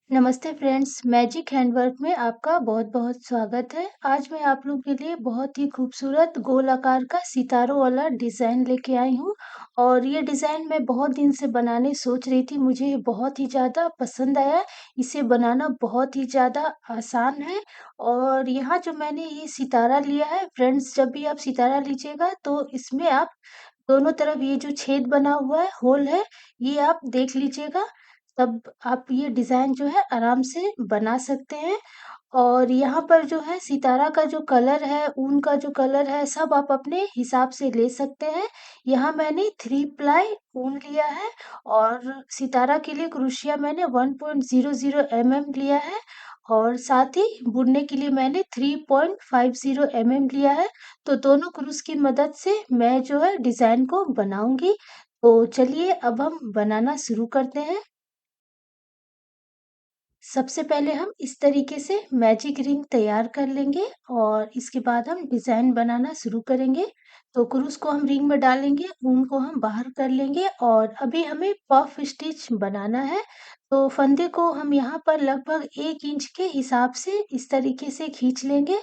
नमस्ते friends, magic handwork में आपका बहुत-बहुत स्वागत है। आज मैं आप लोग के लिए बहुत ही खूबसूरत गोल आकार का सितारों वाला डिज़ाइन लेके आई हूँ और ये डिज़ाइन मैं बहुत दिन से बनाने सोच रही थी। मुझे ये बहुत ही ज़्यादा पसंद आया। इसे बनाना बहुत ही ज़्यादा आसान है और यहाँ जो मैंने ये सितारा लिया है फ्रेंड्स, जब भी आप सितारा लीजिएगा तो इसमें आप दोनों तरफ ये जो छेद बना हुआ है, होल है, ये आप देख लीजिएगा। तब आप ये डिज़ाइन जो है आराम से बना सकते हैं और यहाँ पर जो है सितारा का जो कलर है, ऊन का जो कलर है, सब आप अपने हिसाब से ले सकते हैं। यहाँ मैंने 3 प्लाई ऊन लिया है और सितारा के लिए क्रोशिया मैंने 1.00 लिया है और साथ ही बुनने के लिए मैंने 3.50 लिया है। तो दोनों क्रूस की मदद से मैं जो है डिज़ाइन को बनाऊँगी। तो चलिए अब हम बनाना शुरू करते हैं। सबसे पहले हम इस तरीके से मैजिक रिंग तैयार कर लेंगे और इसके बाद हम डिज़ाइन बनाना शुरू करेंगे। तो क्रूस को हम रिंग में डालेंगे, ऊन को हम बाहर कर लेंगे और अभी हमें पफ स्टिच बनाना है। तो फंदे को हम यहाँ पर लगभग 1 इंच के हिसाब से इस तरीके से खींच लेंगे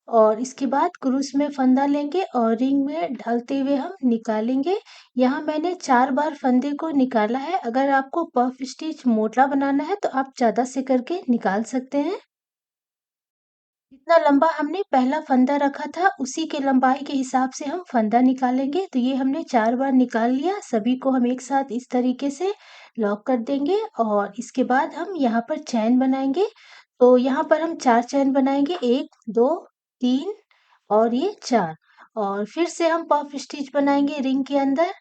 और इसके बाद क्रूस में फंदा लेंगे और रिंग में डालते हुए हम निकालेंगे। यहाँ मैंने 4 बार फंदे को निकाला है। अगर आपको पफ स्टिच मोटा बनाना है तो आप ज़्यादा से करके निकाल सकते हैं। जितना लंबा हमने पहला फंदा रखा था उसी के लंबाई के हिसाब से हम फंदा निकालेंगे। तो ये हमने 4 बार निकाल लिया। सभी को हम एक साथ इस तरीके से लॉक कर देंगे और इसके बाद हम यहाँ पर चैन बनाएंगे। तो यहाँ पर हम 4 चैन बनाएंगे, 1, 2, 3 और ये 4 और फिर से हम पफ स्टिच बनाएंगे रिंग के अंदर।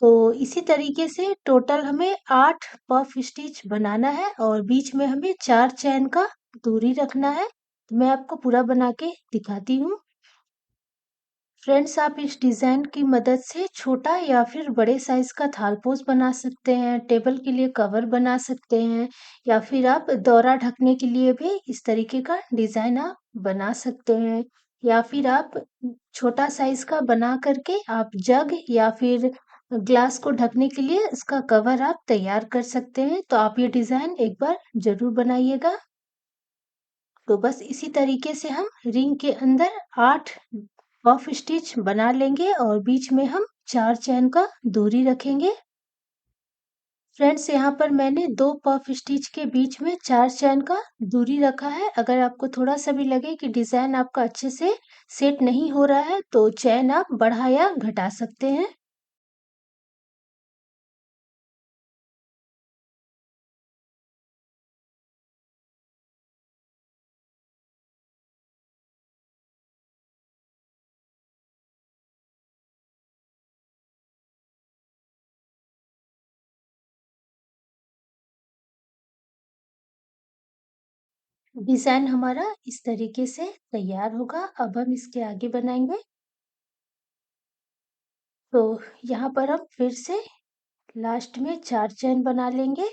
तो इसी तरीके से टोटल हमें 8 पफ स्टिच बनाना है और बीच में हमें 4 चैन का दूरी रखना है। तो मैं आपको पूरा बना के दिखाती हूँ। फ्रेंड्स, आप इस डिज़ाइन की मदद से छोटा या फिर बड़े साइज़ का थालपोस बना सकते हैं, टेबल के लिए कवर बना सकते हैं या फिर आप दौरा ढकने के लिए भी इस तरीके का डिज़ाइन आप बना सकते हैं। या फिर आप छोटा साइज़ का बना करके आप जग या फिर ग्लास को ढकने के लिए इसका कवर आप तैयार कर सकते हैं। तो आप ये डिज़ाइन एक बार ज़रूर बनाइएगा। तो बस इसी तरीके से हम रिंग के अंदर 8 पफ स्टिच बना लेंगे और बीच में हम 4 चैन का दूरी रखेंगे। फ्रेंड्स, यहाँ पर मैंने 2 पफ स्टिच के बीच में 4 चैन का दूरी रखा है। अगर आपको थोड़ा-सा भी लगे कि डिज़ाइन आपका अच्छे से सेट नहीं हो रहा है, तो चैन आप बढ़ा या घटा सकते हैं। डिज़ाइन हमारा इस तरीके से तैयार होगा। अब हम इसके आगे बनाएँगे। तो यहाँ पर हम फिर से लास्ट में 4 चैन बना लेंगे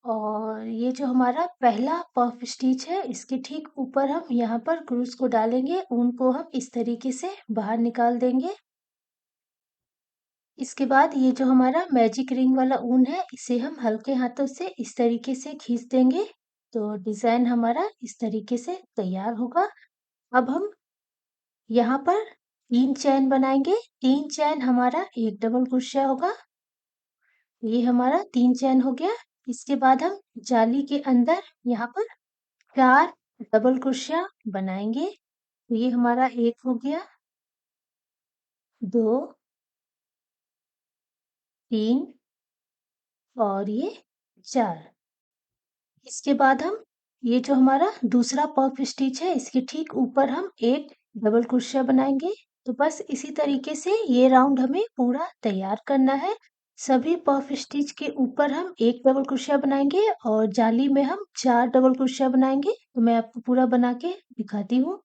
और ये जो हमारा पहला पफ स्टिच है इसके ठीक ऊपर हम यहाँ पर क्रूस को डालेंगे, ऊन को हम इस तरीके से बाहर निकाल देंगे। इसके बाद ये जो हमारा मैजिक रिंग वाला ऊन है इसे हम हल्के हाथों से इस तरीके से खींच देंगे। तो डिज़ाइन हमारा इस तरीके से तैयार होगा। अब हम यहाँ पर 3 चैन बनाएंगे। 3 चैन हमारा एक डबल क्रोशिया होगा। ये हमारा 3 चैन हो गया। इसके बाद हम जाली के अंदर यहाँ पर 4 डबल क्रोशिया बनाएंगे। तो ये हमारा 1 हो गया, 2, 3 और ये 4। इसके बाद हम ये जो हमारा दूसरा पफ स्टिच है इसके ठीक ऊपर हम एक डबल क्रोशिया बनाएंगे। तो बस इसी तरीके से ये राउंड हमें पूरा तैयार करना है। सभी पफ स्टिच के ऊपर हम एक डबल क्रोशिया बनाएंगे और जाली में हम 4 डबल क्रोशिया बनाएंगे। तो मैं आपको पूरा बना के दिखाती हूँ।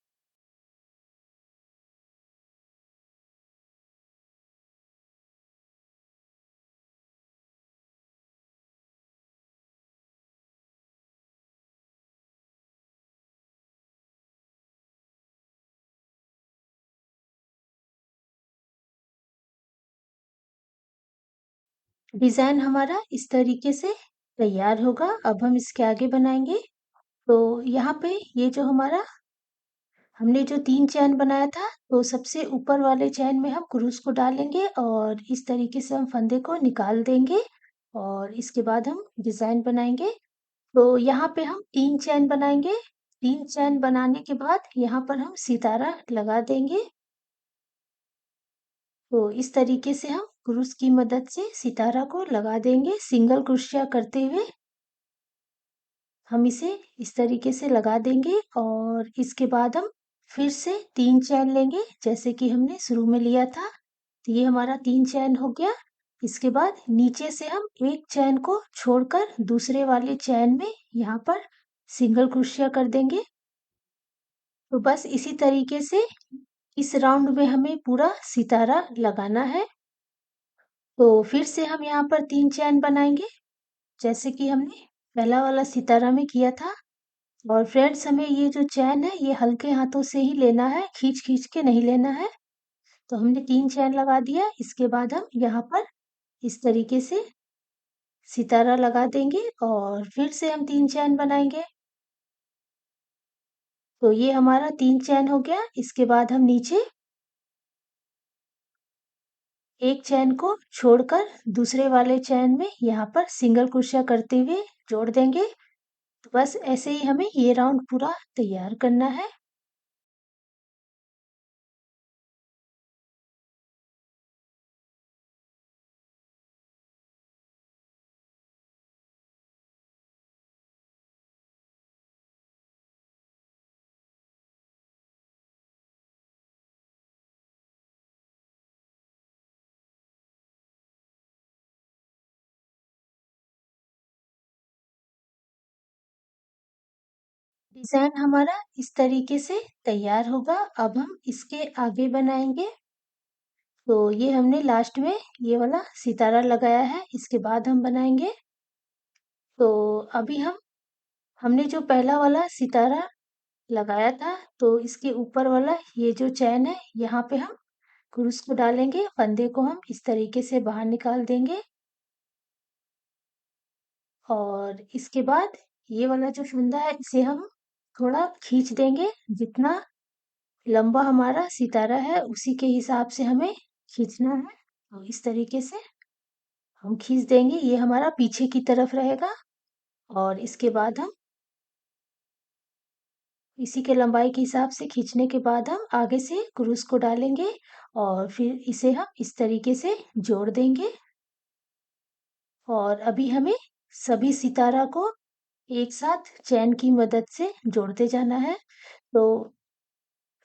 डिज़ाइन हमारा इस तरीके से तैयार होगा। अब हम इसके आगे बनाएंगे। तो यहाँ पे ये जो हमारा हमने जो 3 चैन बनाया था, तो सबसे ऊपर वाले चैन में हम क्रूस को डालेंगे और इस तरीके से हम फंदे को निकाल देंगे और इसके बाद हम डिज़ाइन बनाएँगे। तो यहाँ पे हम 3 चैन बनाएँगे। 3 चैन बनाने के बाद यहाँ पर हम सितारा लगा देंगे। तो इस तरीके से हम क्रूस की मदद से सितारा को लगा देंगे सिंगल क्रोशिया करते हुए। हम इसे इस तरीके से लगा देंगे और इसके बाद हम फिर से 3 चैन लेंगे जैसे कि हमने शुरू में लिया था। तो ये हमारा 3 चैन हो गया। इसके बाद नीचे से हम एक चैन को छोड़कर दूसरे वाले चैन में यहाँ पर सिंगल क्रोशिया कर देंगे। तो बस इसी तरीके से इस राउंड में हमें पूरा सितारा लगाना है। तो फिर से हम यहाँ पर 3 चैन बनाएंगे जैसे कि हमने पहला वाला सितारा में किया था। और फ्रेंड्स हमें ये जो चैन है ये हल्के हाथों से ही लेना है, खींच-खींच के नहीं लेना है। तो हमने 3 चैन लगा दिया, इसके बाद हम यहाँ पर इस तरीके से सितारा लगा देंगे और फिर से हम 3 चैन बनाएँगे। तो ये हमारा 3 चैन हो गया, इसके बाद हम नीचे एक चैन को छोड़कर दूसरे वाले चैन में यहाँ पर सिंगल क्रोशिया करते हुए जोड़ देंगे। तो बस ऐसे ही हमें ये राउंड पूरा तैयार करना है। डिज़ाइन हमारा इस तरीके से तैयार होगा। अब हम इसके आगे बनाएँगे। तो ये हमने लास्ट में ये वाला सितारा लगाया है, इसके बाद हम बनाएँगे। तो अभी हमने जो पहला वाला सितारा लगाया था, तो इसके ऊपर वाला ये जो चैन है, यहाँ पे हम क्रूस को डालेंगे, फंदे को हम इस तरीके से बाहर निकाल देंगे। और इसके बाद ये वाला जो फंदा है, इसे हम थोड़ा खींच देंगे, जितना लंबा हमारा सितारा है, उसी के हिसाब से हमें खींचना है। तो इस तरीके से हम खींच देंगे, ये हमारा पीछे की तरफ रहेगा और इसके बाद हम इसी के लंबाई के हिसाब से खींचने के बाद हम आगे से क्रूस को डालेंगे और फिर इसे हम इस तरीके से जोड़ देंगे। और अभी हमें सभी सितारा को एक साथ चैन की मदद से जोड़ते जाना है। तो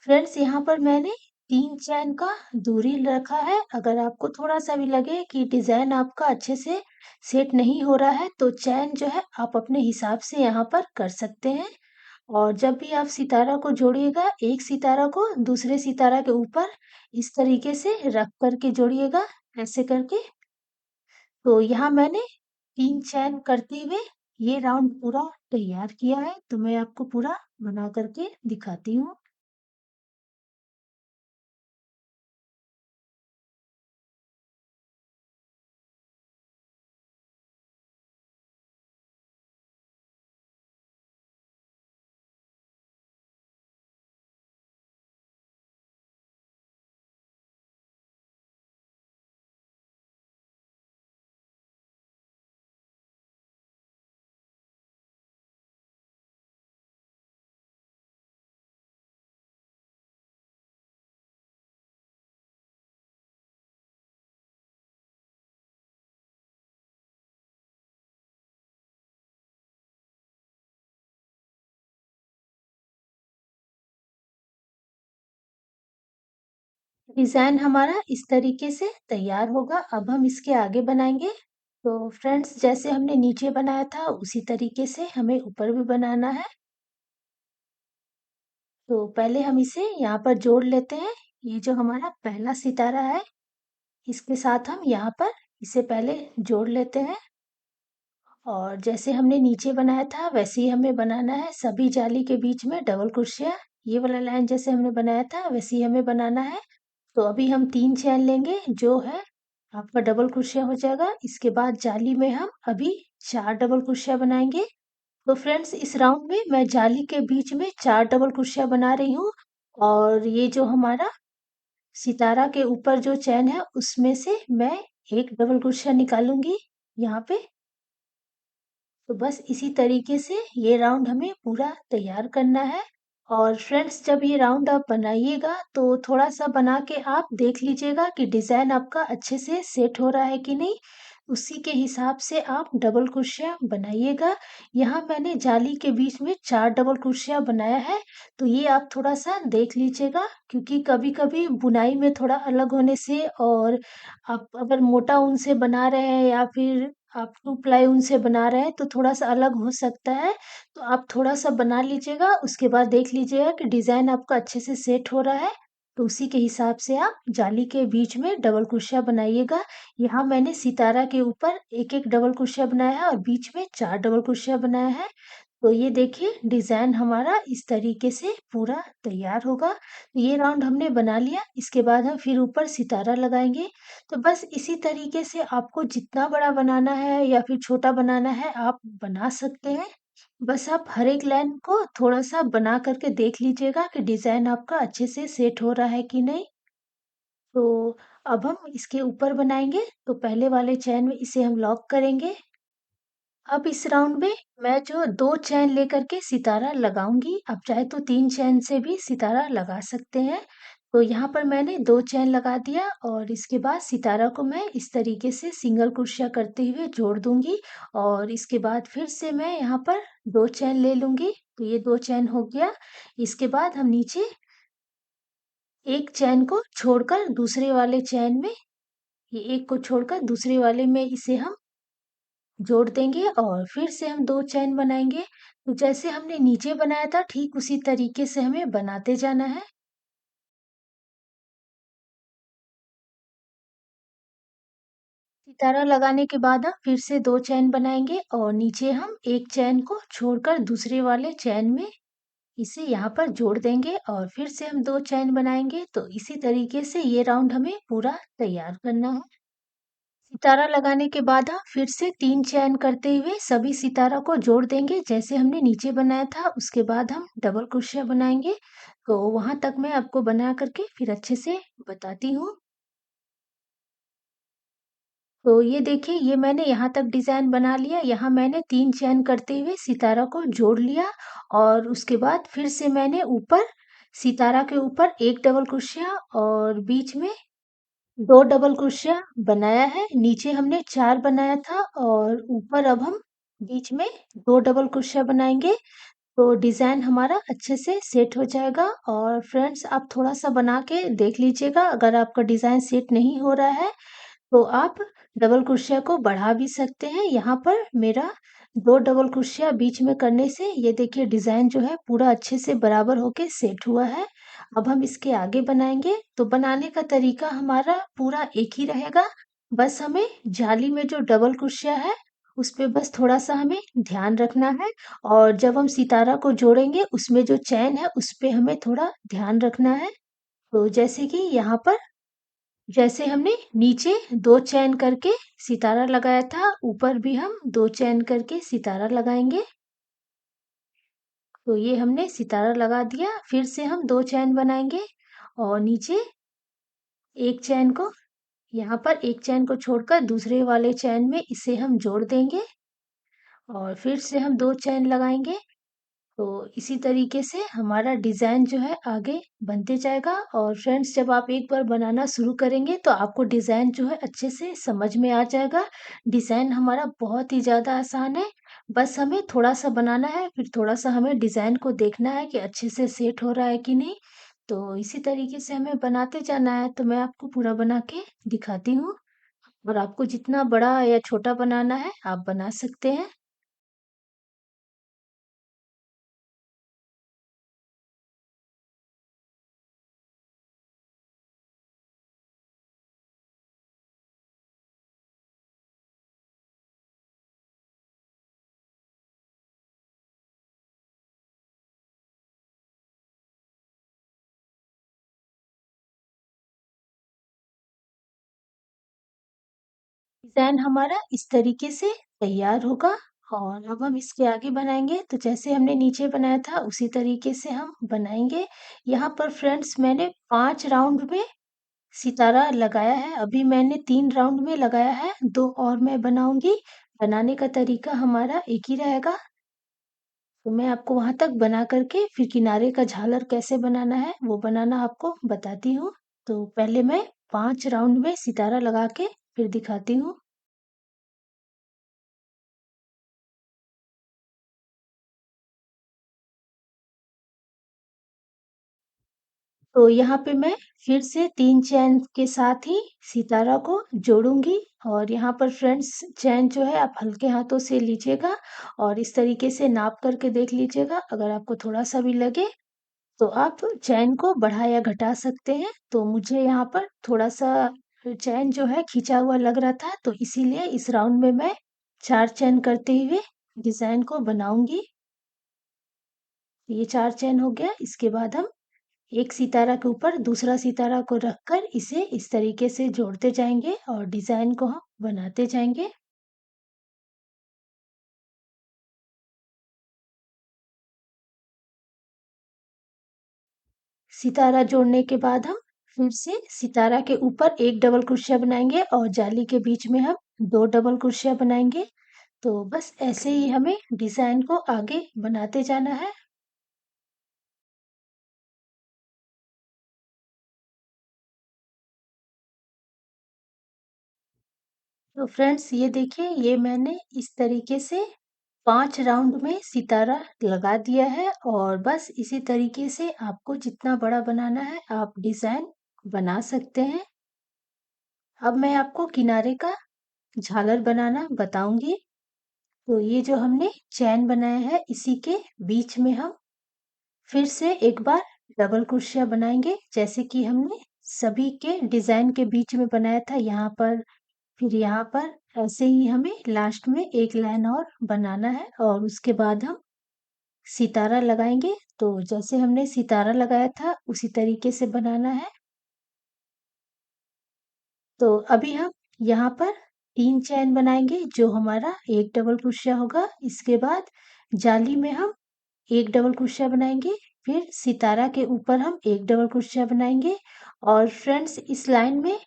फ्रेंड्स यहाँ पर मैंने 3 चैन का दूरी रखा है। अगर आपको थोड़ा-सा भी लगे कि डिज़ाइन आपका अच्छे से सेट नहीं हो रहा है, तो चैन जो है आप अपने हिसाब से यहाँ पर कर सकते हैं। और जब भी आप सितारा को जोड़िएगा, एक सितारा को दूसरे सितारा के ऊपर इस तरीके से रख कर के जोड़िएगा, ऐसे करके। तो यहाँ मैंने 3 चैन करते हुए ये राउंड पूरा तैयार किया है, तो मैं आपको पूरा बना कर के दिखाती हूँ। डिज़ाइन हमारा इस तरीके से तैयार होगा। अब हम इसके आगे बनाएँगे। तो फ्रेंड्स जैसे हमने नीचे बनाया था उसी तरीके से हमें ऊपर भी बनाना है। तो पहले हम इसे यहाँ पर जोड़ लेते हैं। ये जो हमारा पहला सितारा है, इसके साथ हम यहाँ पर इसे पहले जोड़ लेते हैं। और जैसे हमने नीचे बनाया था वैसे ही हमें बनाना है सभी जाली के बीच में डबल क्रोशिया। ये वाला लाइन जैसे हमने बनाया था वैसे ही हमें बनाना है। तो अभी हम 3 चैन लेंगे जो है आपका डबल क्रोशिया हो जाएगा। इसके बाद जाली में हम अभी 4 डबल क्रोशिया बनाएँगे। तो फ्रेंड्स इस राउंड में मैं जाली के बीच में 4 डबल क्रोशिया बना रही हूँ और ये जो हमारा सितारा के ऊपर जो चैन है उसमें से मैं 1 डबल क्रोशिया निकालूँगी यहाँ पे। तो बस इसी तरीके से ये राउंड हमें पूरा तैयार करना है। और फ्रेंड्स जब ये राउंड आप बनाइएगा तो थोड़ा सा बना के आप देख लीजिएगा कि डिज़ाइन आपका अच्छे से सेट हो रहा है कि नहीं। उसी के हिसाब से आप डबल क्रोशिया बनाइएगा। यहाँ मैंने जाली के बीच में 4 डबल क्रोशिया बनाया है, तो ये आप थोड़ा सा देख लीजिएगा क्योंकि कभी कभी बुनाई में थोड़ा अलग होने से और आप अगर मोटा ऊन से बना रहे हैं या फिर आप 2 प्लाई ऊन से बना रहे हैं तो थोड़ा-सा अलग हो सकता है। तो आप थोड़ा-सा बना लीजिएगा, उसके बाद देख लीजिएगा कि डिज़ाइन आपका अच्छे से सेट हो रहा है, तो उसी के हिसाब से आप जाली के बीच में डबल क्रोशिया बनाइएगा। यहाँ मैंने सितारा के ऊपर 1-1 डबल क्रोशिया बनाया है और बीच में 4 डबल क्रोशिया बनाया है। तो ये देखिए डिज़ाइन हमारा इस तरीके से पूरा तैयार होगा। तो ये राउंड हमने बना लिया, इसके बाद हम फिर ऊपर सितारा लगाएँगे। तो बस इसी तरीके से आपको जितना बड़ा बनाना है या फिर छोटा बनाना है आप बना सकते हैं। बस आप हर एक लाइन को थोड़ा-सा बना कर के देख लीजिएगा कि डिज़ाइन आपका अच्छे से सेट हो रहा है कि नहीं। तो अब हम इसके ऊपर बनाएँगे, तो पहले वाले चैन में इसे हम लॉक करेंगे। अब इस राउंड में मैं जो 2 चैन लेकर के सितारा लगाऊँगी, आप चाहे तो 3 चैन से भी सितारा लगा सकते हैं। तो यहाँ पर मैंने 2 चैन लगा दिया और इसके बाद सितारा को मैं इस तरीके से सिंगल क्रोशिया करते हुए जोड़ दूँगी और इसके बाद फिर से मैं यहाँ पर 2 चैन ले लूँगी। तो ये 2 चैन हो गया। इसके बाद हम नीचे 1 चैन को छोड़कर दूसरे वाले चैन में ये एक को छोड़कर दूसरे वाले में इसे हम जोड़ देंगे और फिर से हम 2 चैन बनाएँगे। तो जैसे हमने नीचे बनाया था ठीक उसी तरीके से हमें बनाते जाना है। सितारा लगाने के बाद हम फिर से 2 चैन बनाएँगे और नीचे हम 1 चैन को छोड़कर दूसरे वाले चैन में इसे यहाँ पर जोड़ देंगे और फिर से हम 2 चैन बनाएँगे। तो इसी तरीके से ये राउंड हमें पूरा तैयार करना है। सितारा लगाने के बाद हम फिर से 3 चैन करते हुए सभी सितारा को जोड़ देंगे जैसे हमने नीचे बनाया था। उसके बाद हम डबल क्रोशिया बनाएँगे। तो वहाँ तक मैं आपको बना करके फिर अच्छे से बताती हूँ। तो ये देखिए ये मैंने यहाँ तक डिज़ाइन बना लिया। यहाँ मैंने 3 चैन करते हुए सितारा को जोड़ लिया और उसके बाद फिर से मैंने ऊपर सितारा के ऊपर 1 डबल क्रोशिया और बीच में 2 डबल क्रोशिया बनाया है। नीचे हमने 4 बनाया था और ऊपर अब हम बीच में 2 डबल क्रोशिया बनाएँगे। तो डिज़ाइन हमारा अच्छे से सेट हो जाएगा और फ्रेंड्स आप थोड़ा-सा बना के देख लीजिएगा। अगर आपका डिज़ाइन सेट नहीं हो रहा है तो आप डबल क्रोशिया को बढ़ा भी सकते हैं। यहाँ पर मेरा 2 डबल क्रोशिया बीच में करने से ये देखिए डिज़ाइन जो है पूरा अच्छे से बराबर होके सेट हुआ है। अब हम इसके आगे बनाएँगे, तो बनाने का तरीका हमारा पूरा एक ही रहेगा। बस हमें जाली में जो डबल क्रोशिया है, उस पे बस थोड़ा-सा हमें ध्यान रखना है और जब हम सितारा को जोड़ेंगे, उसमें जो चैन है, उस पे हमें थोड़ा ध्यान रखना है। तो जैसे कि यहाँ पर जैसे हमने नीचे 2 चैन करके सितारा लगाया था, ऊपर भी हम 2 चैन करके सितारा लगाएँगे। तो ये हमने सितारा लगा दिया, फिर से हम 2 चैन बनाएँगे और नीचे 1 चैन को यहाँ पर 1 चैन को छोड़कर दूसरे वाले चैन में इसे हम जोड़ देंगे और फिर से हम 2 चैन लगाएँगे। तो इसी तरीके से हमारा डिज़ाइन जो है आगे बनते जाएगा और फ्रेंड्स जब आप एक बार बनाना शुरू करेंगे तो आपको डिज़ाइन जो है अच्छे से समझ में आ जाएगा। डिज़ाइन हमारा बहुत ही ज़्यादा आसान है, बस हमें थोड़ा-सा बनाना है, फिर थोड़ा-सा हमें डिज़ाइन को देखना है कि अच्छे से सेट हो रहा है कि नहीं। तो इसी तरीके से हमें बनाते जाना है, तो मैं आपको पूरा बना के दिखाती हूँ और आपको जितना बड़ा या छोटा बनाना है, आप बना सकते हैं। डिज़ाइन हमारा इस तरीके से तैयार होगा और अब हम इसके आगे बनाएँगे तो जैसे हमने नीचे बनाया था उसी तरीके से हम बनाएँगे। यहाँ पर फ्रेंड्स मैंने 5 राउंड में सितारा लगाया है, अभी मैंने 3 राउंड में लगाया है, 2 और मैं बनाऊँगी। बनाने का तरीका हमारा एक ही रहेगा, तो मैं आपको वहाँ तक बना कर के फिर किनारे का झालर कैसे बनाना है, वो बनाना आपको बताती हूँ। तो पहले मैं 5 राउंड में सितारा लगा के फिर दिखाती हूँ। तो यहाँ पे मैं फिर से 3 चैन के साथ ही सितारा को जोड़ूँगी और यहाँ पर फ्रेंड्स चैन जो है आप हल्के हाथों से लीजिएगा और इस तरीके से नाप करके देख लीजिएगा। अगर आपको थोड़ा-सा भी लगे तो आप चैन को बढ़ा या घटा सकते हैं। तो मुझे यहाँ पर थोड़ा-सा चैन जो है खींचा हुआ लग रहा था, तो इसीलिए इस राउंड में मैं 4 चैन करते हुए डिज़ाइन को बनाऊँगी। ये 4 चैन हो गया, इसके बाद हम एक सितारा के ऊपर दूसरा सितारा को रखकर इसे इस तरीके से जोड़ते जाएँगे और डिज़ाइन को हम बनाते जाएँगे। सितारा जोड़ने के बाद हम फिर से सितारा के ऊपर एक डबल क्रोशिया बनाएँगे और जाली के बीच में हम 2 डबल क्रोशिया बनाएँगे। तो बस ऐसे ही हमें डिज़ाइन को आगे बनाते जाना है। तो फ्रेंड्स ये देखिए, ये मैंने इस तरीके से 5 राउंड में सितारा लगा दिया है और बस इसी तरीके से आपको जितना बड़ा बनाना है आप डिज़ाइन बना सकते हैं। अब मैं आपको किनारे का झालर बनाना बताऊंगी। तो ये जो हमने चैन बनाया है इसी के बीच में हम फिर से एक बार डबल क्रोशिया बनाएंगे, जैसे कि हमने सभी के डिज़ाइन के बीच में बनाया था यहाँ पर, फिर यहाँ पर। ऐसे ही हमें लास्ट में एक लाइन और बनाना है और उसके बाद हम सितारा लगाएंगे। तो जैसे हमने सितारा लगाया था उसी तरीके से बनाना है। तो अभी हम यहाँ पर 3 चैन बनाएंगे जो हमारा एक डबल क्रोशिया होगा। इसके बाद जाली में हम एक डबल क्रोशिया बनाएंगे, फिर सितारा के ऊपर हम एक डबल क्रोशिया बनाएंगे और फ्रेंड्स इस लाइन में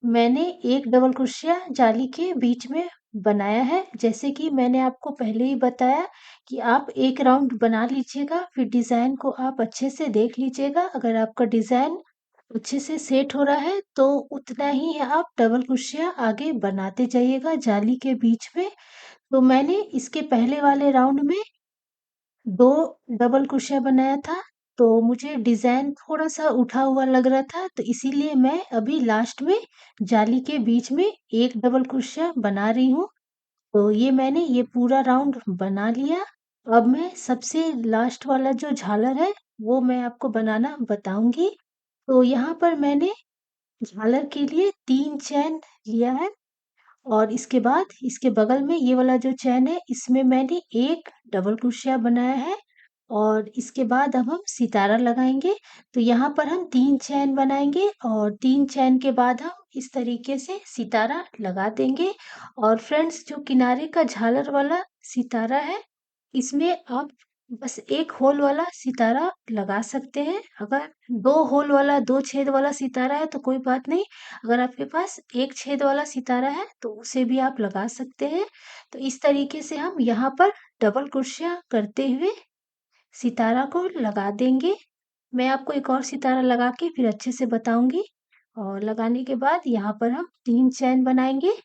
मैंने एक डबल क्रोशिया जाली के बीच में बनाया है। जैसे कि मैंने आपको पहले ही बताया कि आप एक राउंड बना लीजिएगा, फिर डिज़ाइन को आप अच्छे से देख लीजिएगा। अगर आपका डिज़ाइन अच्छे से सेट हो रहा है तो उतना ही आप डबल क्रोशिया आगे बनाते जाइएगा जाली के बीच में। तो मैंने इसके पहले वाले राउंड में 2 डबल क्रोशिया बनाया था, तो मुझे डिज़ाइन थोड़ा-सा उठा हुआ लग रहा था, तो इसीलिए मैं अभी लास्ट में जाली के बीच में एक डबल क्रोशिया बना रही हूँ। तो ये मैंने ये पूरा राउंड बना लिया। अब मैं सबसे लास्ट वाला जो झालर है, वो मैं आपको बनाना बताऊँगी। तो यहाँ पर मैंने झालर के लिए 3 चैन लिया है और इसके बाद इसके बगल में ये वाला जो चैन है, इसमें मैंने एक डबल क्रोशिया बनाया है और इसके बाद अब हम सितारा लगाएँगे। तो यहाँ पर हम 3 चैन बनाएँगे और 3 चैन के बाद हम इस तरीके से सितारा लगा देंगे। और फ्रेंड्स जो किनारे का झालर वाला सितारा है, इसमें आप बस 1 होल वाला सितारा लगा सकते हैं। अगर 2 होल वाला 2 छेद वाला सितारा है तो कोई बात नहीं। अगर आपके पास 1 छेद वाला सितारा है तो उसे भी आप लगा सकते हैं। तो इस तरीके से हम यहाँ पर डबल क्रोशिया करते हुए सितारा को लगा देंगे। मैं आपको एक और सितारा लगा के फिर अच्छे से बताऊँगी। और लगाने के बाद यहाँ पर हम 3 चैन बनाएँगे।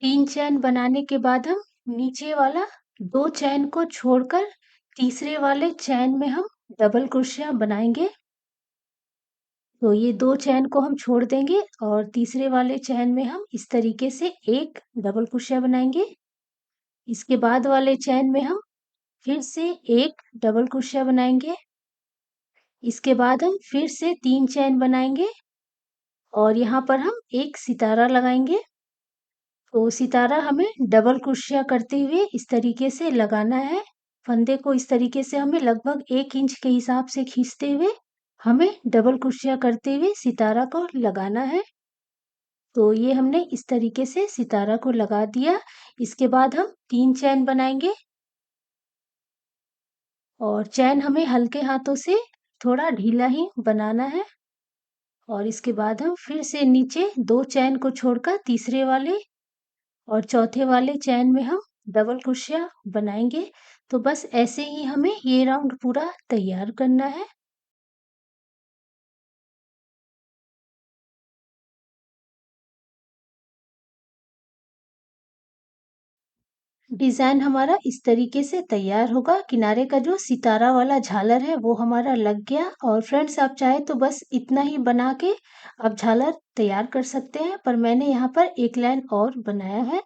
3 चैन बनाने के बाद हम नीचे वाला 2 चैन को छोड़कर तीसरे वाले चैन में हम डबल क्रोशिया बनाएँगे। तो ये 2 चैन को हम छोड़ देंगे और तीसरे वाले चैन में हम इस तरीके से एक डबल क्रोशिया बनाएँगे। इसके बाद वाले चैन में हम फिर से एक डबल क्रोशिया बनाएँगे। इसके बाद हम फिर से 3 चैन बनाएँगे और यहाँ पर हम एक सितारा लगाएँगे। तो सितारा हमें डबल क्रोशिया करते हुए इस तरीके से लगाना है। फंदे को इस तरीके से हमें लगभग 1 इंच के हिसाब से खींचते हुए हमें डबल क्रोशिया करते हुए सितारा को लगाना है। तो ये हमने इस तरीके से सितारा को लगा दिया। इसके बाद हम 3 चैन बनाएँगे और चैन हमें हल्के हाथों से थोड़ा ढीला ही बनाना है। और इसके बाद हम फिर से नीचे 2 चैन को छोड़कर तीसरे वाले और चौथे वाले चैन में हम डबल क्रोशिया बनाएँगे। तो बस ऐसे ही हमें ये राउंड पूरा तैयार करना है। डिज़ाइन हमारा इस तरीके से तैयार होगा। किनारे का जो सितारा वाला झालर है वो हमारा लग गया। और फ्रेंड्स, आप चाहे तो बस इतना ही बना के आप झालर तैयार कर सकते हैं, पर मैंने यहाँ पर एक लाइन और बनाया है।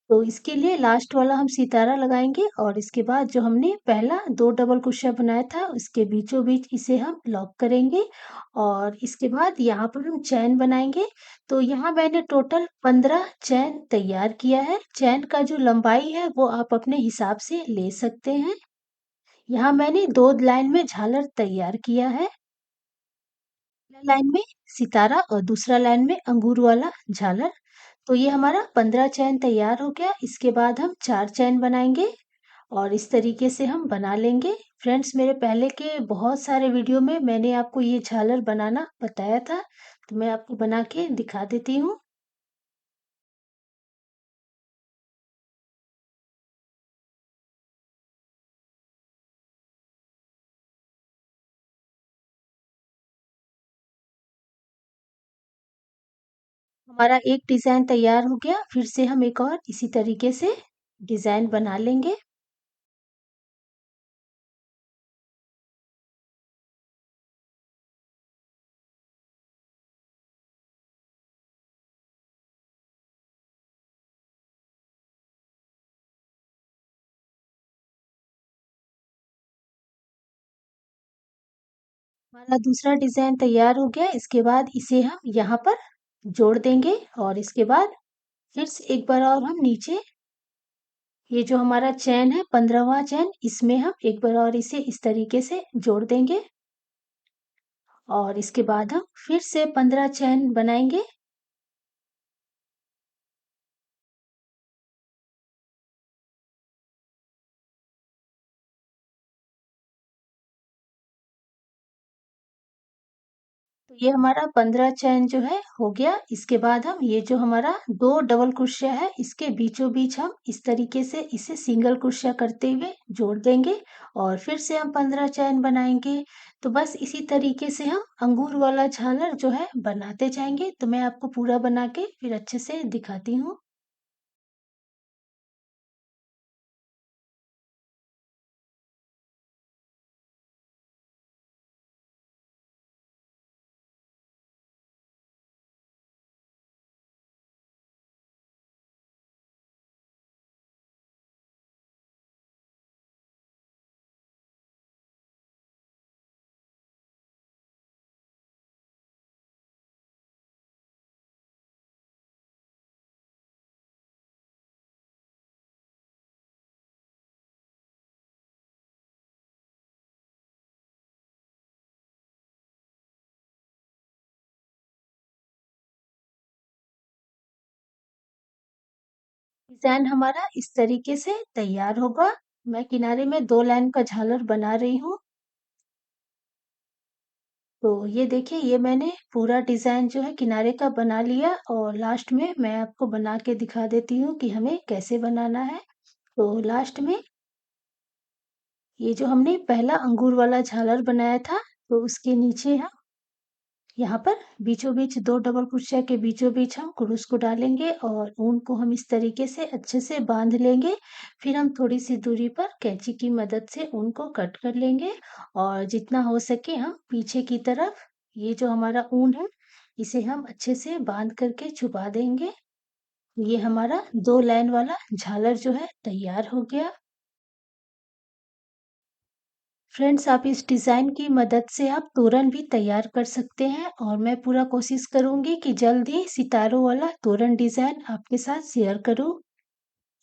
तो इसके लिए लास्ट वाला हम सितारा लगाएंगे और इसके बाद जो हमने पहला 2 डबल क्रोशिया बनाया था उसके बीचों बीच इसे हम लॉक करेंगे और इसके बाद यहाँ पर हम चैन बनाएंगे। तो यहाँ मैंने टोटल 15 चैन तैयार किया है। चैन का जो लंबाई है वो आप अपने हिसाब से ले सकते हैं। यहाँ मैंने 2 लाइन में झालर तैयार किया है। पहला लाइन में सितारा और दूसरा लाइन में अंगूर वाला झालर। तो ये हमारा 15 चैन तैयार हो गया। इसके बाद हम 4 चैन बनाएंगे और इस तरीके से हम बना लेंगे। फ्रेंड्स, मेरे पहले के बहुत सारे वीडियो में मैंने आपको ये झालर बनाना बताया था, तो मैं आपको बना के दिखा देती हूँ। हमारा एक डिज़ाइन तैयार हो गया। फिर से हम एक और इसी तरीके से डिज़ाइन बना लेंगे। हमारा दूसरा डिज़ाइन तैयार हो गया। इसके बाद इसे हम यहाँ पर जोड़ देंगे और इसके बाद फिर से एक बार और हम नीचे ये जो हमारा चैन है 15वां चैन, इसमें हम एक बार और इसे इस तरीके से जोड़ देंगे और इसके बाद हम फिर से 15 चैन बनाएंगे। तो ये हमारा 15 चैन जो है हो गया। इसके बाद हम ये जो हमारा 2 डबल क्रोशिया है इसके बीचों बीच हम इस तरीके से इसे सिंगल क्रोशिया करते हुए जोड़ देंगे और फिर से हम 15 चैन बनाएंगे। तो बस इसी तरीके से हम अंगूर वाला झालर जो है बनाते जाएंगे। तो मैं आपको पूरा बना के फिर अच्छे से दिखाती हूँ। डिजाइन हमारा इस तरीके से तैयार होगा। मैं किनारे में 2 लाइन का झालर बना रही हूँ। तो ये देखिए, ये मैंने पूरा डिजाइन जो है किनारे का बना लिया और लास्ट में मैं आपको बना के दिखा देती हूँ कि हमें कैसे बनाना है। तो लास्ट में ये जो हमने पहला अंगूर वाला झालर बनाया था, तो उसके नीचे हम यहाँ पर बीचों बीच 2 डबल क्रोशिया के बीचों बीच हम क्रूस को डालेंगे और ऊन को हम इस तरीके से अच्छे से बांध लेंगे। फिर हम थोड़ी सी दूरी पर कैंची की मदद से ऊन को कट कर लेंगे और जितना हो सके हम पीछे की तरफ ये जो हमारा ऊन है इसे हम अच्छे से बांध करके छुपा देंगे। ये हमारा 2 लाइन वाला झालर जो है तैयार हो गया। फ्रेंड्स, आप इस डिज़ाइन की मदद से आप तोरण भी तैयार कर सकते हैं और मैं पूरा कोशिश करूंगी कि जल्द ही सितारों वाला तोरण डिज़ाइन आपके साथ शेयर करूं।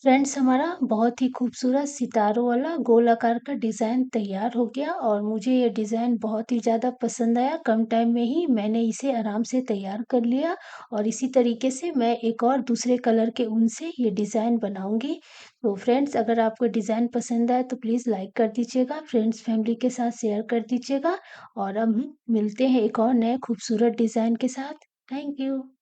फ्रेंड्स, हमारा बहुत ही खूबसूरत सितारों वाला गोल आकार का डिज़ाइन तैयार हो गया और मुझे ये डिज़ाइन बहुत ही ज़्यादा पसंद आया। कम टाइम में ही मैंने इसे आराम से तैयार कर लिया और इसी तरीके से मैं एक और दूसरे कलर के ऊन से ये डिज़ाइन बनाऊँगी। तो फ्रेंड्स, अगर आपको डिज़ाइन पसंद आए तो प्लीज़ लाइक कर दीजिएगा, फ्रेंड्स फैमिली के साथ शेयर कर दीजिएगा और अब हम मिलते हैं एक और नए खूबसूरत डिज़ाइन के साथ। Thank you.